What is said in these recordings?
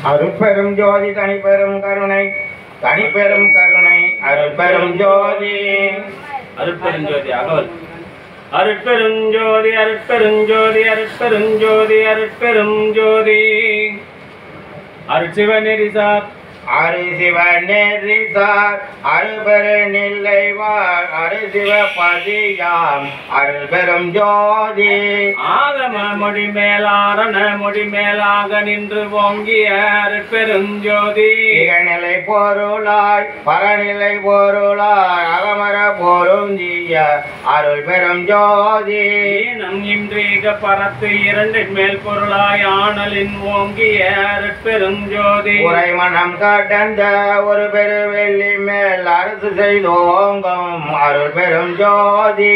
அருட்பெரும் ஜோதி தனிப்பெரும் கருணை தனிப்பெரும் கருணை அருட்பெரும் ஜோதி அருட்பெரும் ஜோதி அகவல் அருட்பெரும் ஜோதி அருட்பெரும் ஜோதி அருட்பெரும் ஜோதி அருட்பெரும் ஜோதி அருட்சிவநெறிசார் அருசிவநெறிசார் அருபெரு நில்லைவார் அருசிவபதியாம் அருள்பெரும் ஜோதி ஆகம முடிமேலாக நின்று ஓங்கிய அருட்பெரும் ஜோதி இகநிலை பொருளாய் பரநிலை பொருளாய் அகமர பொருந்திய அருள்பெரும் ஜோதி நம் இன்றீக பரத்து இரண்டின் மேல் பொருளாய் ஆனலின் ஓங்கிய அருட்பெரும் ஜோதி உரைமணம் கடந்த ஒரு பெரு வெள்ளி மேல் அரசு செய்தோங்கும் அருள் பெரும் ஜோதி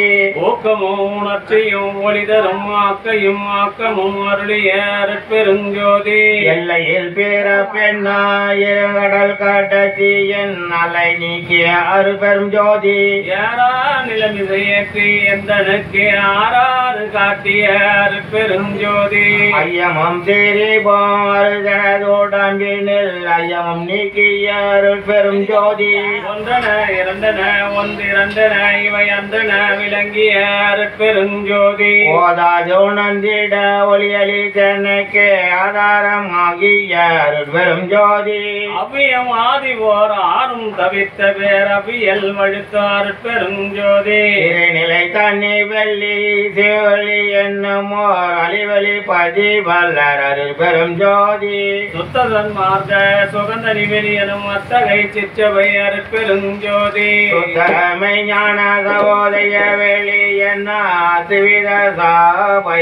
ஊக்கமும் உணர்ச்சியும் ஒளிதரும் ஆக்கையும் ஆக்கமும் அருளிய அருட்பெரும் ஜோதி எல்லையில் பிற பெண்ணாயிரங்கடல் காட்டச்சியின் அலை நீக்கிய அருள் பெரும் ஜோதி யாரா நிலமிசையேற்றி எந்தனுக்கு ஆறாறு காட்டிய அருட்பெரும் ஜோதி ஐயமம் திரிபோம் அருதனதோடம்பினில் ஐயமம் நீக்கிய அருள் பெரும் ஜோதி ஒன்றன இரண்டன ஒன்றிரண்டன இவை அந்தன விளங்கிய அருட்பெரும் ஜோதி ஓதாதோ நந்திட ஒளியலி தென்னைக்கு ஆதாரம் ஆகிய அருள் பெரும் ஜோதி அவ்வியம் ஆதி ஓர் ஆறும் தவித்த பேரவியல் வழுத்த அருட்பெரும் ஜோதி திருநிலை தண்ணி வெள்ளி சிவலி என்னுமோர் அலிவலி பதி வல்லர் அருள் பெரும் ஜோதி சுத்ததன் மார்க்க சுகந்த நிவெளியனும் அத்தகை சிற்றவை அருட்பெரும் ஜோதி சுத்தமை ஞான சகோதய வெளி என்ன அத்வித சாபை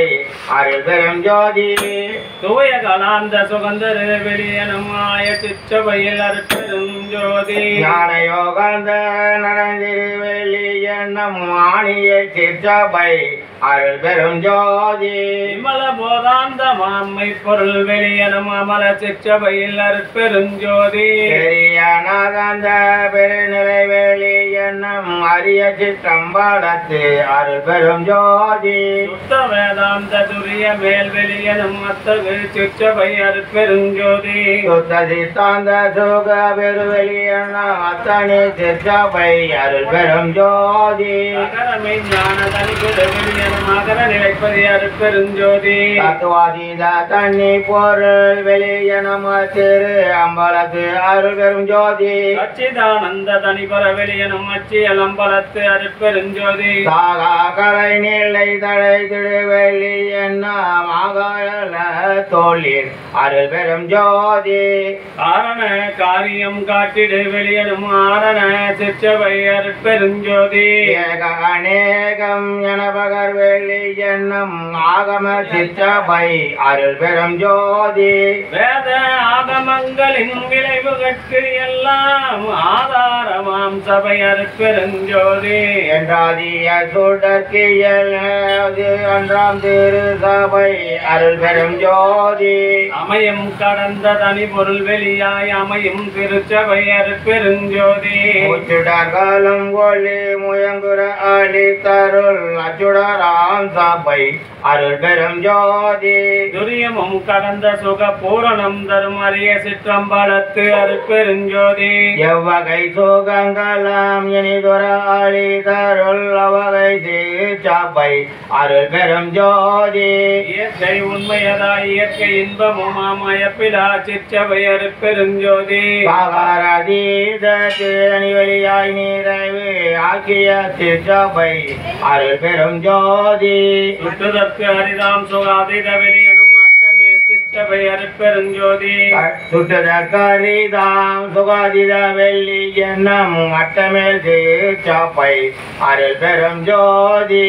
அருள் பெரும் ஜோதி துவய கலாந்த சுகந்தர் வெளியனும் ஆய சிற்றவையில் அருட்பெரும் ஜோதி ஞான யோகாந்த நடந்திருவெளி என்னும் ஆணிய சிற்றபை அருள் பெரும் ஜோதி விமல போதாந்த மாமை பொருள் வெளியனும் அமல சிற்றவையில் அருட்பெரும் ஜோதி பெரியநாதந்த பெருநிலை வெளி என்னும் அரிய சிற்றம்பலத்து அருள் பெரும் ஜோதி சுத்த வேதாந்த துரிய மேல் வெளியனும் அத்தகு சிற்றவை அருட்பெரும் ஜோதி சுத்த சித்தாந்த சுக பெருவெளி என்னும் அத்தனி சிற்றபை அருள் பெரும் ஜோதி அகரமை ஞான தனிக்குட வெளியனும் அகர நிலைப்பதி அருட்பெரும் ஜோதி தத்துவாதீத தண்ணி பொருள் வெளியனும் திரு அம்பலத்து அருள் பெரும் ஜோதி சச்சிதானந்த தனிபர வெளியனும் அச்சியல் அம்பலத்து அருட்பெரும் ஜோதி சாகா கலை நிலை தடை திருவெளி என்ன மாகாள தோளில் அருள் பெரும் ஜோதி காரண காரியம் காட்டிடு வெளியனும் ஆரண சிற்றவை அருட்பெரும் ஜோதி ஏக அநேகம் என பகர் வெளி என்னும் ஆகம சிற்றபை அருள் பெரும் ஜோதி வேத ஆகமங்களின் விளைவுகட்கு எல்லாம் ஆதாரமாம் சபை அருட்பெரும் ஜோதி என்றாதிய சுடற்கியல் அன்றாம் திரு சபை அருள் பெரும் ஜோதி அமையும் கடந்த தனி பொருள் வெளியாய் அமையும் திருச்சபை அருட்பெரும் ஜோதி உச்சுடர்களும் ஒளி முயங்குற அலி தருள் அச்சுடராம் சபை அருள் பெரும் ஜோதி துரியமும் கடந்த சுக பூரணம் தரும் அரிய சிற்றம்பலத்து அருட்பெரும் ஜோதி எவ்வகை சுகங்களாம் இனிதுர அலி தருள் அவகை சபை அருள் பெரும் ஜோதி இயற்கை உண்மையதாய் இயற்கை இன்பமும் அமயப்பிலா சிற்றபை அருட்பெரும் ஜோதி பகரதீத திருவெளியாய் நிறைவு ஆக்கிய சிற்றபை அருள் பெரும் ஜோதி சுற்றுதற்கு அரிதாம் சுகாதீத வெளியனும் அட்டமே சிற்றபை அருட்பெரும் ஜோதி சுற்றதற்கரிதாம் சுகாதித வெள்ளி என்னும் அட்டமேல் சிற்றபை அருள் பெரும் ஜோதி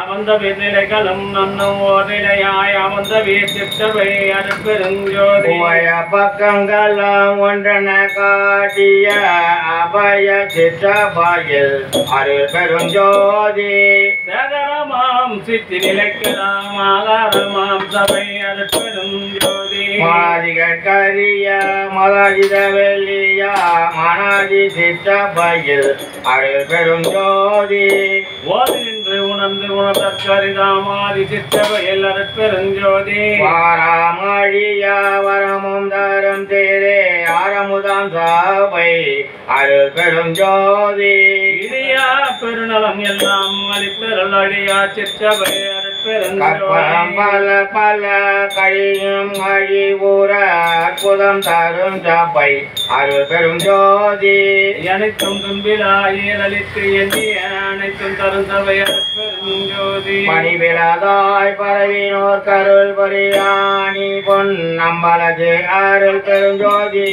அவந்த நிலைகளும் நன்னும் ஓர் நிலையாய் அவந்த சிற்றபை அருட்பெரும் ஜோதி உய பக்கங்களாம் ஒன்றென காட்டிய அபய சிற்றபையில் அருள் பெரும் ஜோதி சேகரமாம் சித்தி நிலைக்கலாம் ஆகாரமாம் சபை அருட்பெரும் ஜோதி மாதிகரிய மதாஜித வெள்ளியா மனாதி சிற்றபையில் அருள் பெரும் ஜோதி ஓது நின்று உணர்ந்து உணர்தற்கரிதாமாதி சிற்றவையில் அருட்பெருஞ்சோதி வாராமழியா வரமும் தரும் தேரே ஆரமுதாம் சாவை அருள்பெரும் ஜோதி இடியா பெருநலம் எல்லாம் அளித்தருள் அடியா சிற்றவை கற்பம் பல பல கழியும் அழிவுற அற்புதம் தரும் சபை அருள்பெரும் ஜோதி அனைத்தும் துன்பிலாயில் அளித்து எண்ணிய அனைத்தும் தரும் சபை அருட்பெரும் ஜோதி பணிவிழாதாய் பரவினோர் கருள் பொறியாணி பொன் நம்பலது அருள்பெரும் ஜோதி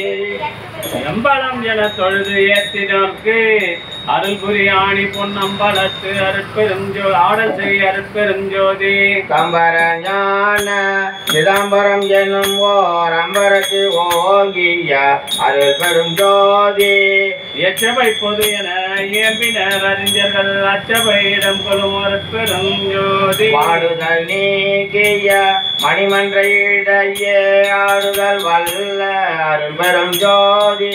எம்பலம் என தொழுது ஏத்தினோர்க்கு அருள் புரியாணி பொன்னம்பலத்து அருட்பெருஞ்சோ ஆடல் செய் அருட்பெருஞ்சோதி கம்பர ஞான சிதம்பரம் என்னும் ஓர் அம்பரத்து ஓங்கிய அருள்பெரும் ஜோதி எச்சபை பொது என இயம்பினர் அறிஞர்கள் அச்சபையிடம் கொள்ளும் அருட்பெருஞ்சோதி பாடுதல் நீக்கிய மணிமன்ற இடையே ஆடுதல் வல்ல அருள்பெரும் ஜோதி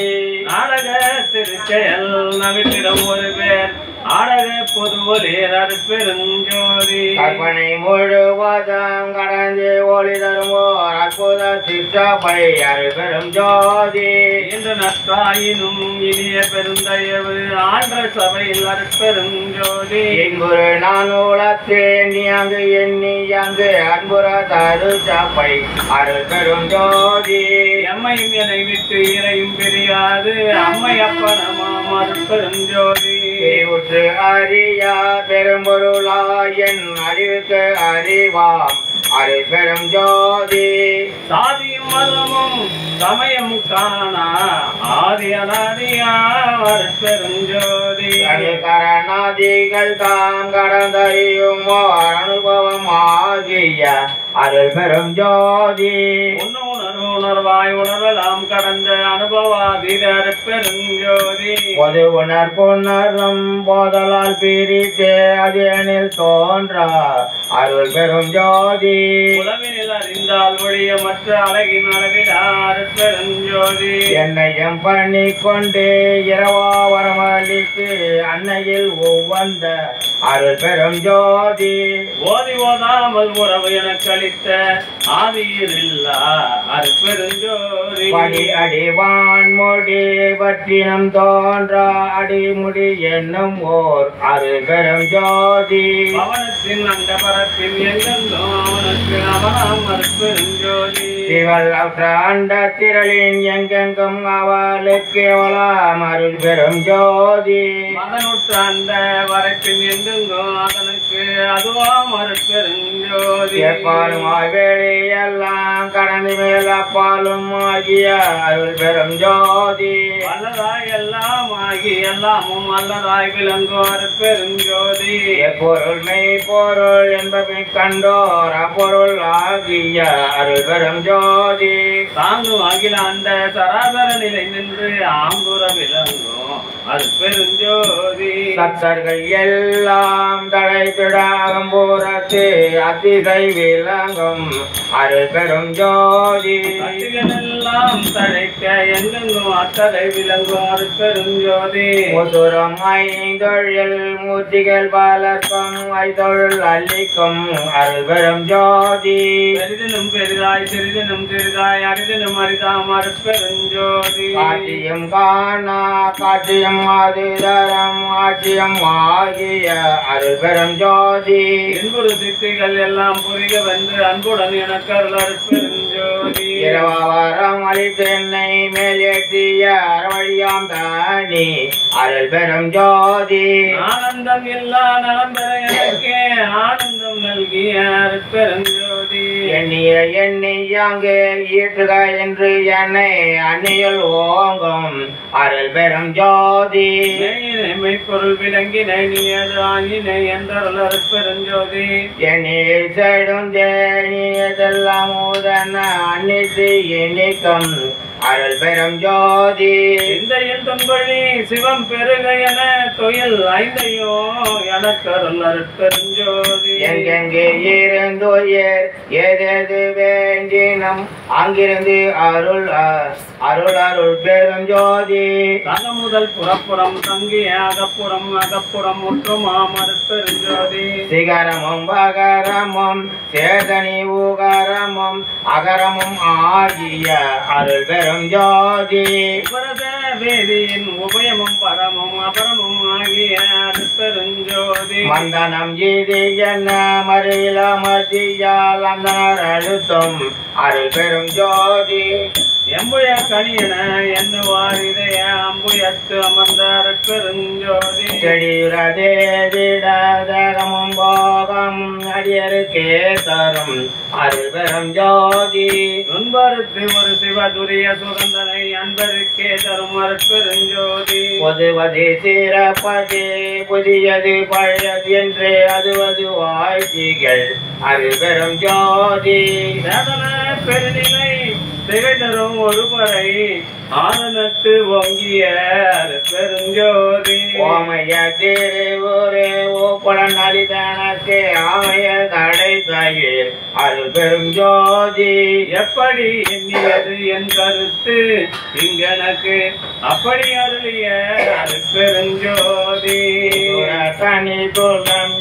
நாடக திருச்செயல் நவிட்டிடம் ஒரு பேர் ஆடக பொதுவொலியர் அருட்பெருஞ்சோதி கற்பனை முழுவதும் கடந்து ஒளி தரும் ஓர் அற்புத சிற்றபை அருள்பெரும் ஜோதி என்று நற்றாயினும் இனிய பெருந்தயவு ஆண்ட சபையில் அருட்பெருஞ்சோதி இன்புறு நான் உளத்து எண்ணியாங்கு எண்ணியாங்கு அன்புற தரு சபை அருள்பெரும் ஜோதி எம்மையும் என்னை விட்டு இறையும் பெரியாது அம்மை அப்பனமாம் அருட்பெருஞ்சோதி உற்று அறியா பெரும்பொருளா என் அறிவுக்கு அறிவாம் அருள்பெரும் ஜோதி சாதியும் மதமும் சமயம் காணா ஆதி அனாதியா அருட்பெருஞ்சோதி கரணாதிகள் தாம் கடந்தறியும் ஓர் அனுபவம் ஆகிய அருள்பெரும் ஜோதி உணர்வாய் உணரலாம் கடந்த அனுபவாதீத அருட்பெருஞ்சோதி பொது உணர்வுணரும் போதலால் பிரித்தே அதனில் தோன்றா அருள்பெரும் ஜோதி உளவினில் அறிந்தால் ஒழிய மற்ற அழகின் அளவிலா அருட்பெருஞ்சோதி என்னையும் பண்ணி கொண்டு இரவா வரமளித்து அன்னையில் ஒவ்வொந்த அருள்பெரும் ஜோதி ஓதி ஓதாமல் உறவு எனக்கு அளித்த ஆதியில் இல்லா அருட்பெருஞ்சோதி படி அடிவான் முடி பற்றினம் தோன்றா அடிமுடி என்னும் ஓர் அருள்பெரும் ஜோதி பவனத்தின் அந்த பரப்பின் எங்கெங்கோ அவனுக்கு அவனாம் அருட்பெருஞ்சோதி இவள் அண்ட திரளின் எங்கெங்கும் அவளுக்கு அவளாம் அருள்பெரும் ஜோதி மதனுற்ற அந்த வரைப்பின் எங்கெங்கோ அதனுக்கு அதுவாம் அருட்பெருஞ்சோதி எப்பாலும் வேலையெல்லாம் கடந்து மேல் அப்பாலும் ஆகிய அருள்பெரும் ஜோதி வல்லதாய் எல்லாம் ஆகி எல்லாமும் அல்லதாய் விளங்கோ அருட்பெருஞ்சோதி எப்பொருள் மெய்ப்பொருள் என்பதை கண்டோர் அப்பொருள் ஆகிய அருள்பெரும் ஜோதி தாங்கு அகில அந்த சராசர நிலை நின்று ஆம்புற விளங்கோ அருட்பெருஞ்சோதி சத்தர்கள் எல்லாம் தழைத்திடாகம்பூரத்து அதிசை விளங்கும் அருள்பெரும் ஜோதி எல்லாம் தழைக்க எங்கெங்கும் அத்தலை விளங்கும் அருட்பெருஞ்சோதி முதுரம் ஐந்தொழில் மூர்த்திகள் பலர்க்கும் ஐந்தொழில் அள்ளிக்கும் அருள்பெரும் ஜோதி பெரிதினும் பெரிதாய் சிறிதினும் சிறிதாய் அரிதினும் அரிதாம் அருட்பெருஞ்சோதி காட்சியும் காணா காட்சியும் அதுதரம் ஆட்சியம் ஆகிய அருள்பெரும் ஜோதி என்பொரு சித்திகள் எல்லாம் புரிக வந்து அன்புடன் எனக்கு அருள் அருட்பெருஞ்சோதி இரவாரம் அளித்து என்னை மேலேற்றிய அறவழியாம் தானி அருள்பெரும் ஜோதி ஆனந்தம் இல்லா நலம் பெற எனக்கே ஆனந்தம் நல்கிய அருட்பெருஞ்சோதி எண்ணிய எண்ணியாங்கு ஈட்டுக என்று என்னை அந்நியல் ஓங்கும் அருள்பெரும் ஜோதி மெய்ப்பொருள் விளங்கினை நீயது ஆகினை என்றருள் அருட்பெருஞ்சோதி எண்ணில் செடும் தேனியதெல்லாம் ஊதன அன்னித்து இனிக்கும் அருள்பெரும் ஜோதி சிந்தையில் தொன்பழி சிவம் பெருக என தொழில் ஐந்தையோ எனக்கு அருள் அருட்பெருஞ்சோதி எங்கெங்கே இருந்துயர் ஏதேது வேண்டினம் அங்கிருந்து அருள் அருள் அருள் பெருஞ்சோதி முதல் புறப்புறம் தங்கி அகப்புறம் அகப்புறம் முற்றுமாம் அருட்பெருஞ்சோதி சிகரமும் பகரமும் சேதனி ஊகரமும் அகரமும் ஆகிய அருள் பெருஞ்சோதி வேதியின் உபயமும் பரமும் அபரமும் ஆகிய அருட்பெருஞ்சோதி மந்தனம் ஜீதி என்ன மறியில மத்தியால் அந்தனர் அழுத்தம் அருள் பெருஞ்சோதி எம்புய கணியன என்னுவார் இதய அம்புயத்து அமர்ந்த அருட்பெருஞ்சோதி செடியுறதேதிடமும் போகம் அடியருக்கே தரும் அருள் பெருஞ்சோதி துன்பருக்கு ஒரு சிவதுரிய சுகந்தனை அன்பருக்கே தரும் அருட்பெருஞ்சோதி பொதுவது சிறப்பது புதியது பழையது என்று அதுவது வாழ்த்திகள் அருள் பெருஞ்சோதி வேதன பெருநிலை திகழ்தரும் ஒருவரை ஆனந்தத்து ஓங்கிய பெருஞ்சோதி ஓமைய திருவுரே ஓப்புடன் அரிதனக்கு ஆமைய தடை தயிர் அருள் பெருஞ்சோதி எப்படி எண்ணியது என் கருத்து இங்கனக்கு அப்படி அருளிய அருட்பெருஞ்சோதி தனி துலம்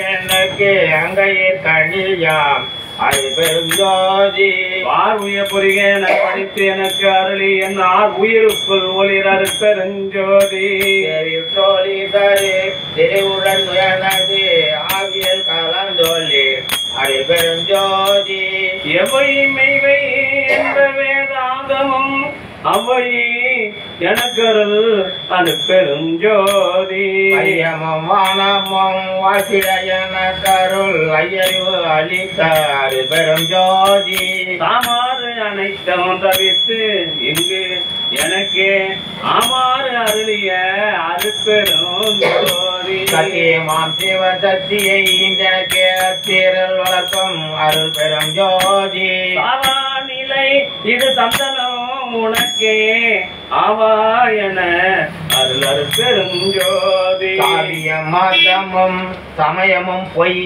எனக்கு அங்கையில் கணியாம் அருள் பெருஞ்சோதி பார்வைய புரிகன படித்து எனக்கு அருளி என் உயிருக்குள் ஒளிர் அருட்பெருஞ்சோதி தோழி தரு திருவுடன் உயர்ந்தது ஆகியல் கலந்தோழி அருள் பெருஞ்சோதி எவை மெய்வை என்ற வேதாந்தமும் அவை எனக்கருள் அருட்பெருஞ்சோதி ஐயமும் வானமும் வாசிட எனக்கருள் ஐயறிவு அளித்த அருள் பெருஞ்சோதி தாமாறு அனைத்தும் தவிர்த்து இங்கு எனக்கு ஆமாறு அருளிய அருட்பெருஞ்சோதி சத்தியமாம் சிவ சக்தியை எனக்கு தீரல் வளர்க்கும் அருள் பெருஞ்சோதி நிலை இது தந்தனம் உனக்கே ஆவாயன அருள் அருட்பெருஞ்சோதி காவியம் மதமும் சமயமும் பொய்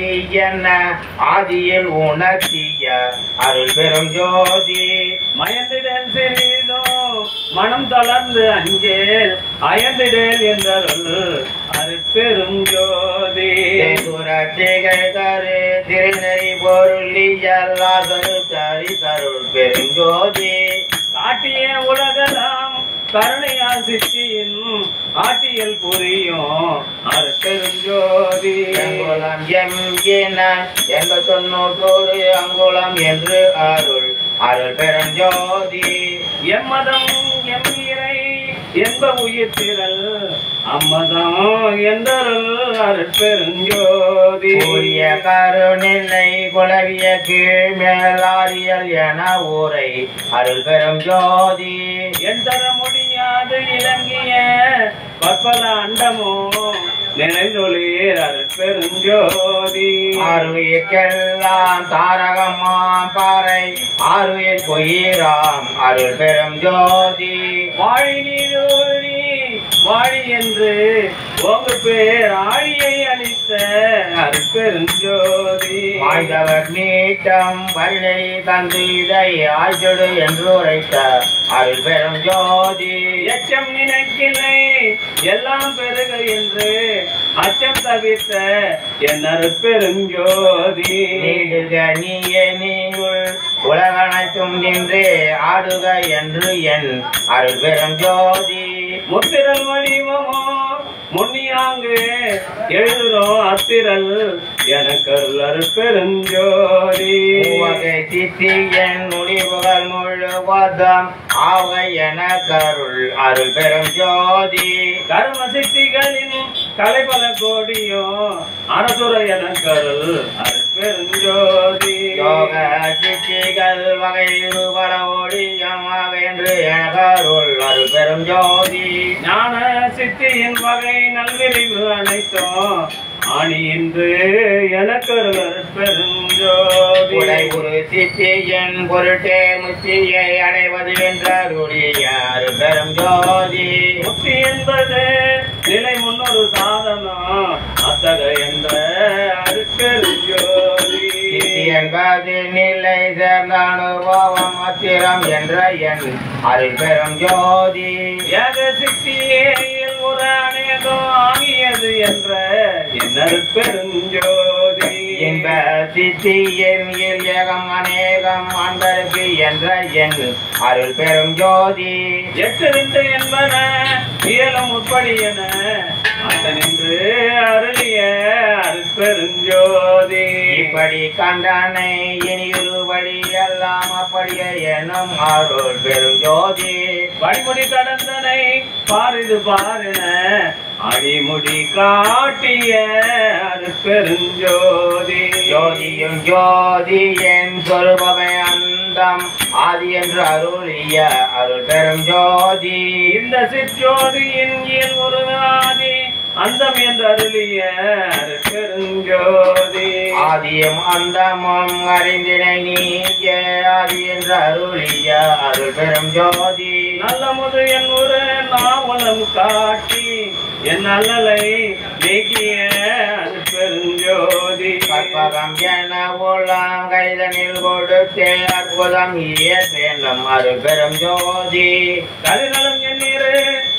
என ஆதியில் உணர்த்திய அருள் பெருஞ்சோதி மயந்திடல் சிறிதோ மனம் தளர்ந்து அஞ்சேல் அயந்திடல் என்றருள் அருட்பெருஞ்சோதி தரு திருநெறி பொருளியல்லாதரு தரி தருள் பெருஞ்சோதி காட்டிய உலகலாம் கருணையால் சித்தியின் ஆட்டியல் புரியும் அருட்பெருஞ்சோதி அங்குளம் எங்கின 89 அங்குளம் என்று அருள் அருள் பெருஞ்சோதி எம்மதம் எம்மிரை என்ப உயிர் திரள் அம்மதம் என்றருள் அருட்பெருஞ்சோதி கூறிய கருநிலை குலவிய கீழ் மேலாரியல் என ஊரை அருள் பெருஞ்சோதி என் தர முடியாது இலங்கிய பற்பல அண்டமோ நிறைந்தொழிர் அருட்பெருஞ்சோதி ஆறுயிர்க்கெல்லாம் தாரகமாம் பாறை ஆறுயிர் பொய்யிராம் அருள் பெருஞ்சோதி வாழி நீரோழி வாழி என்று உங்க பேர் ஆழியை அளித்த அருட்பெருஞ்சோதி ஆய்தவர் நீட்டம் வரிணை தந்து இதை ஆய்ச்சொடு என்று உரைத்த அருள் பெருஞ்சோதி எச்சம் நினைக்கில்லை எல்லாம் பெருக என்று அச்சம் தவிர்த்த என் அருட்பெருஞ்சோதி நீடுக நீயே நீயுள் உலகனைத்தும் நின்றே ஆடுக என்று என் அருள் பெருஞ்சோதி முத்திரல் வடிவமோ முன்னியாங்கு எழுதுறோம் அத்திரல் எனக்கு அருட்பெருஞ்சோதி வகை சித்தி என் முடிவுகள் முழுவதும் ஆவை என கருள் அருள் பெருஞ்சோதி கர்ம சித்திகளின் கலைபல கோடியோ அரசுர என கருள் அருட்பெருஞ்சோதி யோக சித்திகள் வகை இருபட ஒளியமாக என்று என கருள் அருள் பெருஞ்சோதி ஞான சித்தியின் வகை நல்விரிவு அனைத்தும் ஆணி என்று எனக்கு அருட்பெருஞ்சோதி உடை ஒரு சித்தியின் பொருட்டே முத்தியை அடைவது என்றருடைய அருள் பெருஞ்சோதி முக்தி என்பது நிலை முன்னொரு சாதனம் அத்தகைய என்ற அருட்பெருஞ்சோதி என்பது நிலை சேர்ந்த அனுபவம் அத்திரம் என்ற என் அருள் பெரும் ஜோதி ஏக சித்தியில் ஒரு அநேகம் ஆகியது என்ற என்னருள் பெருஞ்சோதி இன்ப சித்தியின் ஏகம் அநேகம் அன்பருக்கு என்ற என் அருள் பெரும் ஜோதி 8 என்பன இயலும் உட்படி என நின்று அருளிய அருள் பெருஞ்சோதி இப்படி கண்டனை இனியுருபடி எல்லாம் அப்படியே எனும் அருள் பெரும் ஜோதி வழிமுடி கடந்தனை பாரிது பாரின அடிமுடி காட்டிய அருள் பெருஞ்சோதி ஜோதியும் ஜோதி என் சொல்பவை அந்தம் ஆதி என்று அருளிய அருள் பெரும் ஜோதி இந்த சிற்றோதியின் இயல் ஒரு ஆதி அந்தம் என்று அருளிய அருள் பெருஞ்சோதி ஆதியும் அந்தமும் அறிந்தினை நீங்க ஆதி என்று அருளிய அருள் பெரும் ஜோதி நல்ல முது என் ஒரு நாவலம் காட்டி என் அல்லலை நீக்கிய அருள் பெருஞ்சோதி கற்பகம் என உலாம் கைதனில் கொடுத்தே அற்புதம் இயற்றம் அருள் பெரும் ஜோதி கதிர்களும் எண்ணீரு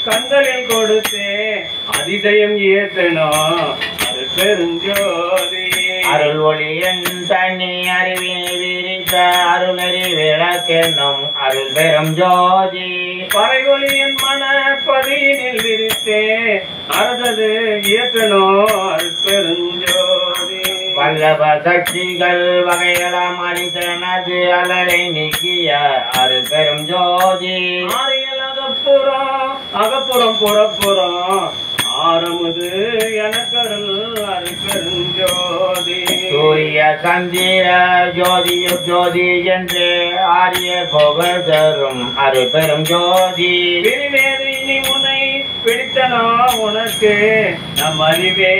கண்களில் கொடுத்தே அதிசயம் ஏற்றனோ அருள் பெருஞ்சோதி அருள் ஒளியின் தண்ணி அறிவினை விரித்த அருளறி விளக்கென்னும் அருள் பெரும் ஜோதி பறைகொலியின் மன பதியினில் விரித்தே அரசது ஏற்றனோ அருள் பெருஞ்சோதி வல்லப சக்திகள் வகையெல்லாம் அளித்தனது அலரை நீக்கிய அருள் பெரும் ஜோதி ஆரியல் அகப்புறம் புறப்புறம் ஆரமுது எனக்கருள் அருள் பெருஞ்சோதி சூரிய சந்திர ஜோதியும் ஜோதி என்று ஆரிய புகழ் தரும் அருள் பெரும் ஜோதி பிரிவேது இனி உன்னை பிடித்தனோ உனக்கு நம் அறிவே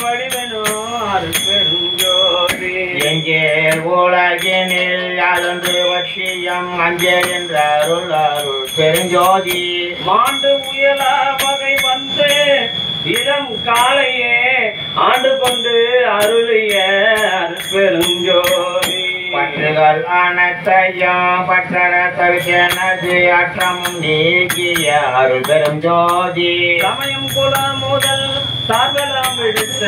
வடிவனோ அருள் பெருஞ்சோதி எங்கே உலகினில் யாதொன்று வட்சியம் அஞ்சல் என்ற அருள் அருள் பெருஞ்சோதி மாண்டு முயல வகை வந்து இளம் காலையே ஆண்டு கொண்டு அருளிய அருள் பெருஞ்சோதி பற்றுகள் அனைத்தையும் பற்றற தவிர்த்தனது அற்றமும் நீக்கிய அருள் பெரும் ஜோதி சமயம் குல முதல் சார்பெல்லாம் விடுத்த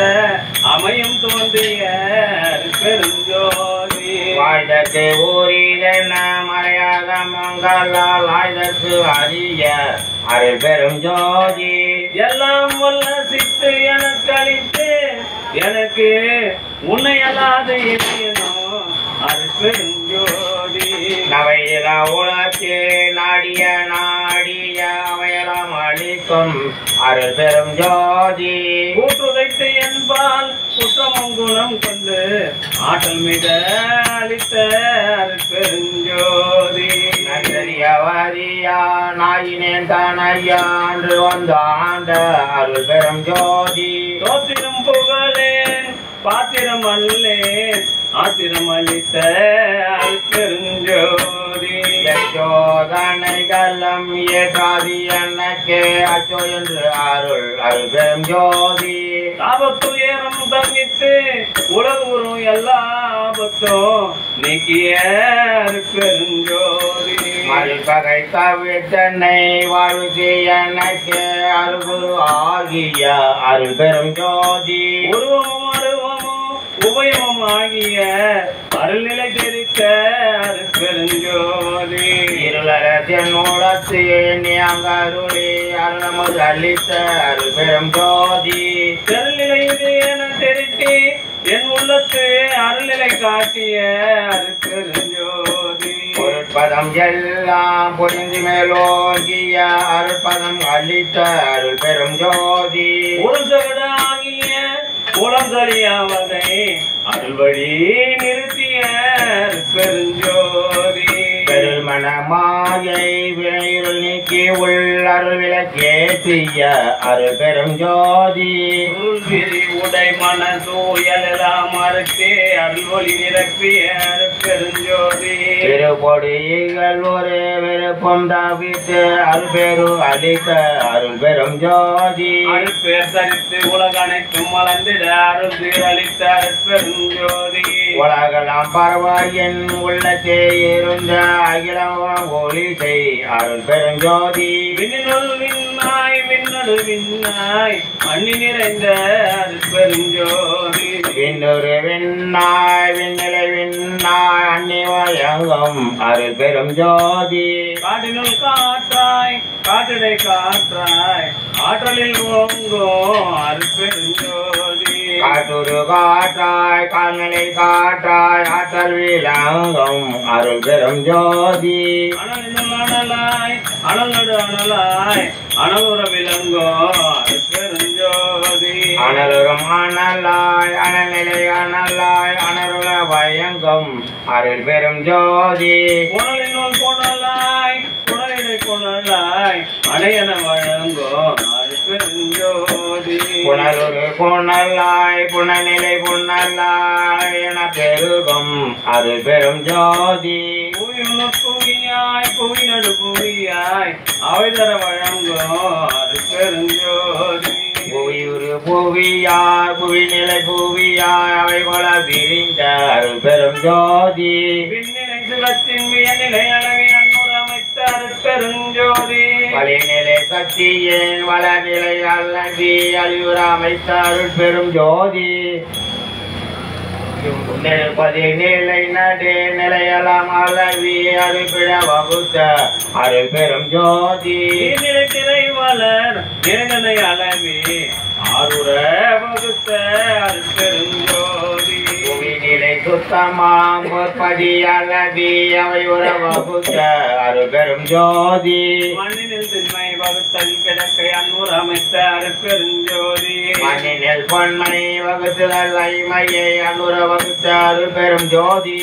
அமையும் தோன்றிய அருள் பெருஞ்சோதி வாழ்தற்கு ஊரிதென மறையாக மங்களால் ஆய்தற்கு அறிய அருள் பெரும் ஜோதி எல்லாம் வல்ல சித்து எனக்கு அளித்து எனக்கு உன்னை அல்லாது இணையனோ அருள் பெருஞ்சோதி நவையில உலக்கு நாடிய நாடிய அவையெல்லாம் அளிக்கும் அருள் பெரும் ஜோதி கூட்டுதைத்து என்பால் குற்றமும் குணம் கொண்டு ஆற்றல் மிக அளித்த அருள் பெருஞ்சோதி நன்றறியவரியா நாயினேன் தானையா என்று வந்த ஆண்ட அருள் பெரும் ஜோதி தோத்திரம் புகழேன் பாத்திரம் அல்லேன் ஆத்திரம் அளித்த அருள் பெருஞ்சோதி யசோதனை கல்லம் ஏற்றாதி எனக்கு அச்சோ என்று அருள் அருள் பெரும் ஜோதி ஆபத்துயரம் தங்கித்து உலகுறும் எல்லா ஆபத்தும் நீக்கிய அருள் பெருஞ்சோதி மறுபகை தவிர்த்தனை வாழ்வு எனக்கு அருள் ஆகிய அருள் பெரும் ஜோதி உருவமும் அருவமும் உபயமும் ஆகிய அருள்நிலை தெரிக்க அருள் பெருஞ்சோதி இருளரசின் மூலத்து அங்கருளி அருளமுது அளித்த அருள் பெரும் ஜோதி தெருநிலை இது என தெரித்தி என் உள்ளத்து அருள்நிலை காட்டிய அருள் பெருஞ்சோதி பொருட்பதம் எல்லாம் பொழிந்து மேலோங்கிய அருட்பதம் அளித்த அருள் பெரும் ஜோதி ஒரு சகடு ஆகிய குளம் சரியாவதை அருள் வழி நிறுத்திய அருள் பெருஞ்சோதி பெருமணமாயை வினையுள் நீக்கிய விளக்கி உள்ளருள் விளக்கேற்றிய அருள் பெரும் ஜோதி விரி உடை மனசூயலாம் மறுத்தே அருள் ஒளி நிரப்பிய பெருஞ்சோதி திருப்பொடிகள் ஒரு விருப்பம் தாவித்து அருள் பெரு அளித்த அருள் பெரும் ஜோதி அருள் பேர் தரித்து உலக அனைத்தும் மலர்ந்திட அருள் சீரழித்த பெருஞ்சோதி உலகெல்லாம் பரவாய் என் உள்ளத்தே இருந்த அகிலம் ஒளி செய் அருள் பெருஞ்சோதி விண்ணுள் விண்ணாய் விண்ணடு விண்ணாய் மண்ணி நிறைந்த அருள் பெருஞ்சோதி விண்ணொரு விண்ணாய் விண்ணிலை விண்ணாய் அன்னி வயங்கும் அருள் பெரும் ஜோதி காட்டினுள் காற்றாய் காற்றிடை காற்றாய் ஆற்றலில் ஓங்கோ அருள் பெருஞ்சோதி காட்டுரு காற்றாய் கால்நிலை காற்றாய் ஆற்றல் விளங்கும் அருள் பெரும் ஜோதி அனலினுள் அனலாய் அனலடு அனலாய் அனலுற விளங்கோ அருள் பெருஞ்சோதி அனலுறும் அனலாய் அனல்நிலை அனலாய் அனருள வயங்கும் அருள் பெரும் ஜோதி புனலினுள் புனலாய் புனலிடை புனலாய் அடையன வழங்கோ அருள் பெருஞ்சோதி புனலுரு புனலாய் புனநிலை புனலாய் என பெருகும் அருள் பெரும் ஜோதி புவியுள் புவியாய் புவி நடு புவியாய் அவை தர வழங்கோ அருள் பெருஞ்சோதி புவியுரு புவியார் புவிநிலை புவியாய் அவை கொல விரிந்த அருள் பெரும் ஜோதி விண்ணிலை சிவத்தின் வியநிலை அளவி அன்னூர் அமைத்த அருள் பெருஞ்சோதி வழிநிலை சக்தியின் வளநிலை அல்லதி அறிவுற அமைத்த அருள் பெரும் ஜோதி நிற்பதி நிலை நடே நிலையலாம் அளவி அருள்பிட வகுத்த அருள் பெரும் ஜோதி நிலை திரை வளர் நிறந்தனை அளவி ஆறுர வகுத்த அருள் பெருஞ்சோதி புவிநிலை சுத்தமாம் பொற்பதி அளவி அவை உற வகுத்த அருள் பெரும் ஜோதி மண்ணினில் திண்மை வகுத்தல் கிடக்கை அன்னூர் அமைத்த அருள் பெருஞ்சோதி மண்ணினில் பொன்மை வகுத்துதல் ஐமையை அனுர வகுத்த அருள் பெரும் ஜோதி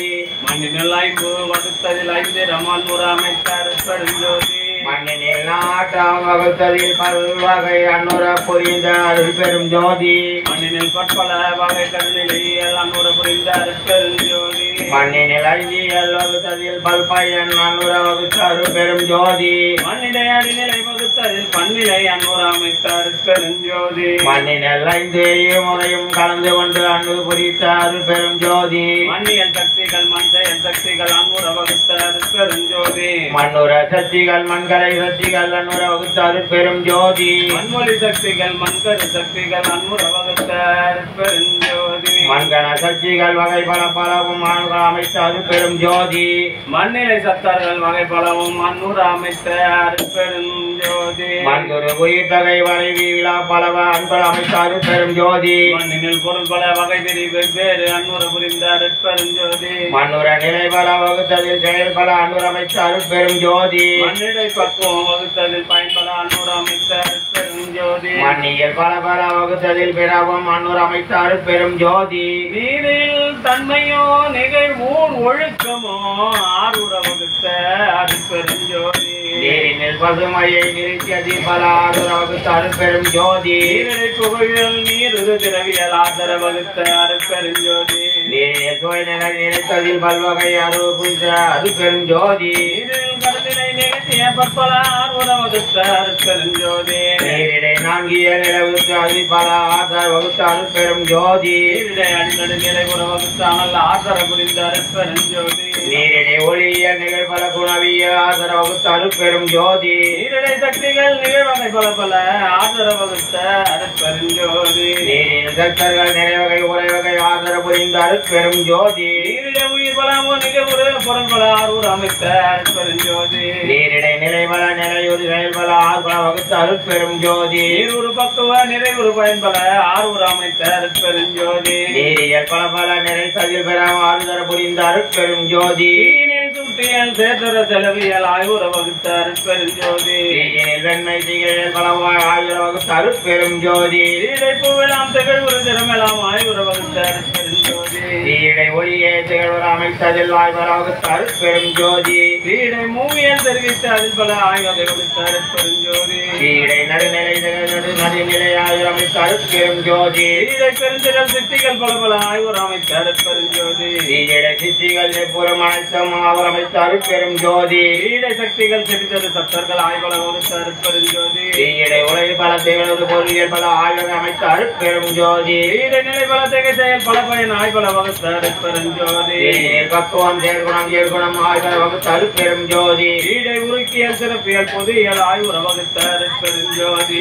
மண்ணினில் ஐம்பு வகுத்ததில் ஐந்து ரமன்னூர் அமைத்த அருள் பெருஞ்சோதி மண்ணினில் நாட்டம் வகுத்ததில் பல்வகை அனுர புரிந்த அருள் பெரும் ஜோதி மண்ணினில் பற்பல வகை கருநிலையில் அன்னூர புரிந்த அருள் பெருஞ்சோதி மண்ணினில் ஐந்தியல் வகுத்ததில் பல்பயன் அனுர வகுத்த அருள் பெரும் ஜோதி மண்ணிடை அடிநிலை வகுத்ததில் பன்னிலை அன்னூர் அமைத்த அருள் பெருஞ்சோதி மண்ணினில் ஐந்து முறையும் கலந்து கொண்டு அன்பு புரித்த அருள் பெரும் ஜோதி மண்ணியல் சக்திகள் மஞ்சள் சக்திகள் அன்னூர வகுத்த அருள் பெருஞ்சோதி மண்ணுர சக்திகள் மண்கலை சக்திகள் அனுர வகுத்த அருள் பெரும் ஜோதி மண்மொழி சக்திகள் மண்கரு சக்திகள் அன்னூர வகுத்த அருள் பெருஞ்சோதி மண்கண சக்திகள் வகை பல பலவும் அமைத்த அருள் பெரும் ஜோதி மண்ணிலை சத்தார்கள் வகை பலவும் அன்னூர் அமைத்த அருள் பெருஞ்சோதி மண்குரு உயிர் தகை வரைவி விழா பலவ அன்பல் அமைத்த அருள் பெரும் ஜோதி மண்ணினில் பொருள் பல வகை பிரி வெவ்வேறு அன்னூர புரிந்த அருள் பெருஞ்சோதி மண்ணுர நிலை பல வகுத்ததில் செயல் பல அன்புர் அமைத்த அருள் பெரும் ஜோதி மண்ணிடை பக்குவம் வகுத்ததில் பயன்பல அன்னூர் அமைத்த அருள் பெருஞ்சோதி மண்ணியல் பல பல வகுத்ததில் பிறவும் அன்னூர் அமைத்த அருள் பெரும் ஜோதி நீரில் தன்மையோ நிகழ்வூர் ஒழுக்கமோ ஆறுற வகுத்த அருள் பெருஞ்சோதி நீரினில் பசுமையை நிறுத்தியதி பல ஆறுர வகுத்த அருள் பெரும் ஜோதி நீரிடை புகழில் நீரு திரவியல் ஆதர வகுத்த அருள் பெருஞ்சோதி நீரினில் சுவை நிலை நினைத்ததில் பல்வகை அருள் புரிந்த அருள் பெரும் ஜோதி நீரில் கடலினை நிகழ்த்திய பற்பல ஆறுற வகுத்த அருள் பெருஞ்சோதி நீரிடை நான்கிய நிலவுக்கு அதி பல ஆதார் வகுத்த அருள் பெரும் ஜோதி நீரிடை அடிநடு நிலை புற வகுத்தாமல் ஆதர புரிந்த அருள் பெருஞ்சோதி நீரிடை ஒளிய நிகழ்பல குணவிய ஆதர வகுத்த அருள் பெரும் ஜோதி நீரிடை சக்திகள் நிகழ்வகை பல பல ஆதர வகுத்த அருள் பெருஞ்சோதி நீரின் சக்தர்கள் நிறைவகை உரைவகை ஆதர புரிந்த அருள் பெரும் ஜோதி நீரிடை உயிர் பலமோ நிகழ்வுற பொருள் பல ஆரூர் அமைத்த அருள் பெருஞ்சோதி நீரிடை நிலைபல நிலையுறு செயல்பல ஆர்பல வகுத்த அருள் பெரும் ஜோதி நீரூறு பக்குவ நிறைவுறு பயன்பல ஆரூர் அமைத்த அருள் பெருஞ்சோதி நீரியல் பல பல நிறை சதில் பெற ஆறுதர புரிந்த அருள் பெரும் ஜோதி தீனில் சுட்டியல் சேதர செலவியல் ஆயுர வகுத்த அருள் பெருஞ்சோதி தீயினில் வெண்மை திகழல் பலவாய் ஆயுர வகுத்த அருள் பெரும் ஜோதி நீரை பூவெல்லாம் திகழ்வுறு திறமெல்லாம் ஆயுர வகுத்த அருள் பெருஞ்சோதி ஈடை ஒளியே திகழ்வர் அமைத்ததில் ஆய்வர் வகுத்த அருட்பெரும் ஜோதி ஈடை மூவியல் தெரிவித்து அதில் பல ஆய்வகை வகுத்த அருட்பெருஞ்சோதி ஈடை நடுநிலை நடுநிலை ஆய்வர் அமைத்த அருட்பெரும் ஜோதி ஈடை பெருந்திரல் சித்திகள் பல பல ஆய்வர் அமைத்த அருட்பெருஞ்சோதி ஈடை சித்திகள் நெப்புறம் அனைத்தும் ஆவர் அமைத்த அருட்பெரும் ஜோதி ஈடை சக்திகள் செடித்தது சப்தர்கள் ஆய்வள வகுத்த அருட்பெருஞ்சோதி ஈடை உலகில் பல திகழ்வது பொருளியல் பல ஆய்வகை அமைத்த அருட்பெரும் ஜோதி ஈடை நிலை பல திகை செயல் பல பயன் ஆய்வள வகுத்த அருட்பெருஞ்சோதி பக்குவம் செயற்குணம் ஆய்வகை வகுத்த அருட்பெரும் ஜோதி ஈடை உருக்கியல் சிறப்பியல் பொதுவியல் ஆய்வுற வகுத்த அருட்பெருஞ்சோதி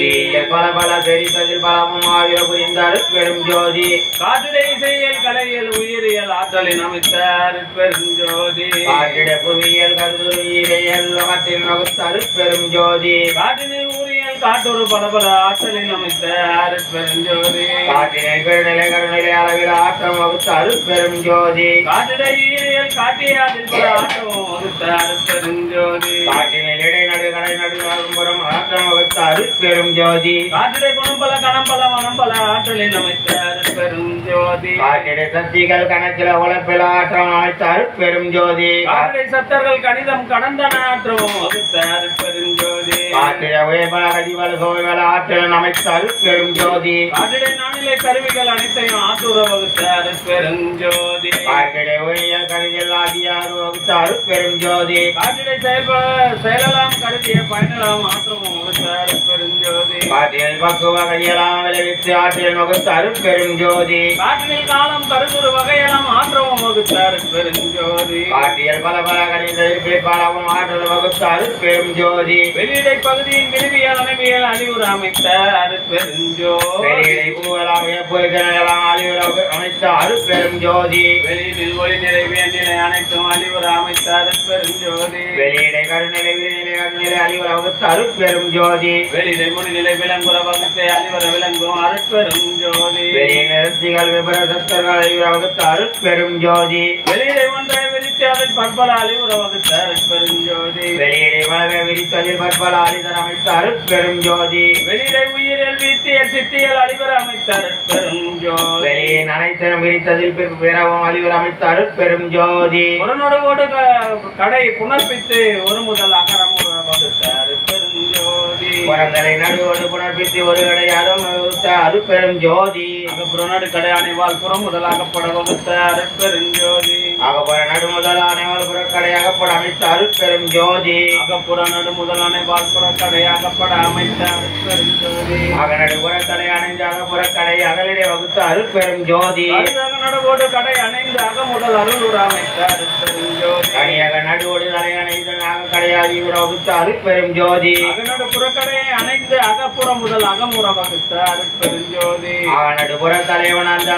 பல பல தெரிந்ததில் பலமும் ஆய்வு புரிந்த அருட்பெரும் ஜோதி காற்றிடை செயல் கலையியல் உயிரியல் ஆற்றலின் அமைத்த அருட்பெருஞ்சோதி காற்றிட புவியியல் கருதுயிரியல் லோகத்தில் வகுத்த அருட்பெரும் ஜோதி காற்றினில் ஊரியல் காட்டொரு பல பல ஆற்றலின் அமைத்த அருட்பெருஞ்சோதி காற்றினை பெருநிலை கருநிலை அளவில் ஆற்றம் வகுத்த அருட்பெரும் ஜோதி காற்றிடை ஈரியல் காட்டிய அதில் பல ஆற்றமும் வகுத்த அருட்பெருஞ்சோதி காற்றினில் இடை நடு கடை நடு புறம் ஆற்றம் வகுத்த அருட்பெரும் ஜோதி காற்றிடை குணம் பல கணம் பல மனம் பல ஆற்றலின் அமைத்த அருட்பெருஞ்சோதி காற்றிடை சக்திகள் கணக்கில உழைப்பில் ஆற்றம் அமைத்த அருட்பெரும் ஜோதி காற்றிடை சத்தர்கள் கணிதம் கடந்தன ஆற்றமும் வகுத்த அருட்பெருஞ்சோதி காற்றிட உயர்பல கதிபல சோய்வல ஆற்றல் அமைத்த அருட்பெரும் ஜோதி காற்றிடை நானிலை கருவிகள் அனைத்தையும் ஆற்றுற வகுத்த அருட்பெருஞ்சோதி காற்றிடை உயர் கருதில் ஆதியார் வகுத்த அருட்பெரும் ஜோதி காற்றிடை செயலலாம் கருதிய பயனலாம் ஆற்றமும் வகுத்த அருட்பெருஞ்சோதி காற்றில் பக்குவ கதியெல்லாம் விளைவித்து ஆற்றில் வகுத்த அருட்பெரும் ஜோதி காற்றினில் காலம் கருதுரு வகையெல்லாம் ஆற்றமும் வகுத்த அருட்பெருஞ்சோதி காற்றியல் பல பல கணிதத்தில் பலவும் ஆற்றல் வகுத்த அருட்பெரும் ஜோதி வெளியிடை பகுதியின் விரிவியல் அணைவியல் அழிவுறு அமைத்த அருட்பெருஞ்சோதி வெளியிடை பூவெல்லாம் வியப்புலாம் அழிவுற அமைத்த அருட்பெரும் ஜோதி வெளியிடில் ஒளி நிறைவியல் நிலை அனைத்தும் அழிவுறு அமைத்த அருட்பெருஞ்சோதி வெளியிடை கருநிலை விரிநிலை கருநிலை அழிவுற வகுத்த அருட்பெரும் ஜோதி வெளியிடை முனிநிலை விளங்குற வகுத்தை அழிவர விளங்கும் அருட்பெருஞ்சோதி வெளியிடத்திகள் விபர சத்தர்கள் அழிவுற வகுத்த அருட்பெரும் ஜோதி வெளியிடை ஒன்றை விரித்து அதில் பற்பல அழிவுற வகுத்த அருட்பெருஞ்சோதி வெளியிடை வளர விரித்தலில் பற்பல அழிதர் அமைத்த அருட்பெரும் ஜோதி வெளியிடை உயிரியல் வீத்தியல் சித்தியல் அழிவர அமைத்த அருட்பெருஞ்சோதி வெளியின் அனைத்திலும் விரித்ததில் பிறவும் அழிவுற அமைத்த அருட்பெரும் ஜோதி உடனோடு கடை புனர்ப்பித்து ஒரு முதல் அகரம் வகுத்த அருட்பெருஞ்சோதி புறந்தலை நடுவோடு புனர்பித்து ஒரு கடையாரும் வகுத்த அருட்பெரும் ஜோதி அகப்புறநாடு கடை அணைவால் புறம் முதலாகப்பட வகுத்த அருட்பெருஞ்சோதி அகப்புற நடு முதல் அனைவல் புறக்கடை அகப்பட அமைத்த அருட்பெரும் ஜோதி அகப்புறநாடு முதல் அணைவால் புறக்கடை அகப்பட அமைத்த அருட்பெருஞ்சோதி அகநடு புறக்கடை அணைந்து அகப்புறக்கடை அகலிடை வகுத்த அருட்பெரும் ஜோதி நடவோடு கடை அணைந்து அக முதல் அருள் அமைத்த அருட்பெருஞ்சோதி அணியக நடுவோடு தலை அணைந்து அகக்கடையாகி வகுத்த அருட்பெரும் ஜோதி அகநடு புறக்கடையை அணைந்து அகப்புற முதல் அகமுற வகுத்த அருட்பெருஞ்சோதி அகநடு புறத்தலைவன் அந்த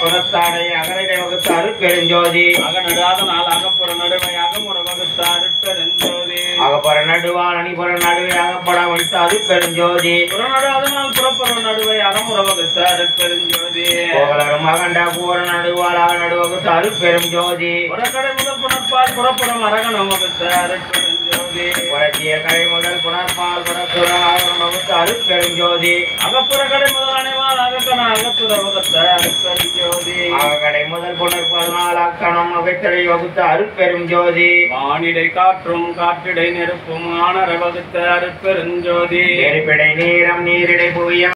புறத்தாடை அகலிடை வகுத்த அருட்பெரும் ஜோதி அகநடு அதனால் அகப்புற நடுவை அகமுற வகுத்த அருட்பெருஞ்சோதி அகப்புற நடுவான் அணிபுற நடுவை அகப்பட வகுத்த அருட்பெரும் ஜோதி புறநடு அதனால் புறப்புற நடுவை அகமுற வகுத்த அருட்பெருஞ்சோதி புகழரும் அகண்ட பூர நடுவால் அகநடு வகுத்த அருட்பெரும் ஜோதி புறக்கடை முதல் புணர்பால் புறப்புறம் அரகணம் வகுத்த அருட்பெருஞ்சோதி புரட்சிய கடை முதல் புனர்பால் புறப்புறம் வகுத்த அருட்பெரும் ஜோதி அகப்புற கடை முதல் அணைவால் அகக்கண அகத்துற வகுத்த அருட்பெருஞ்சோதி அகக்கடை முதல் புனர்பால் அக்கணம் அகத்தடை வகுத்த அருட்பெரும் ஜோதி வானிடை காற்றும் காற்றிடை நெருப்பும் ஆனர வகுத்த அருட்பெருஞ்சோதி நெருப்பிடை நீரம் நீரிடை புவியம்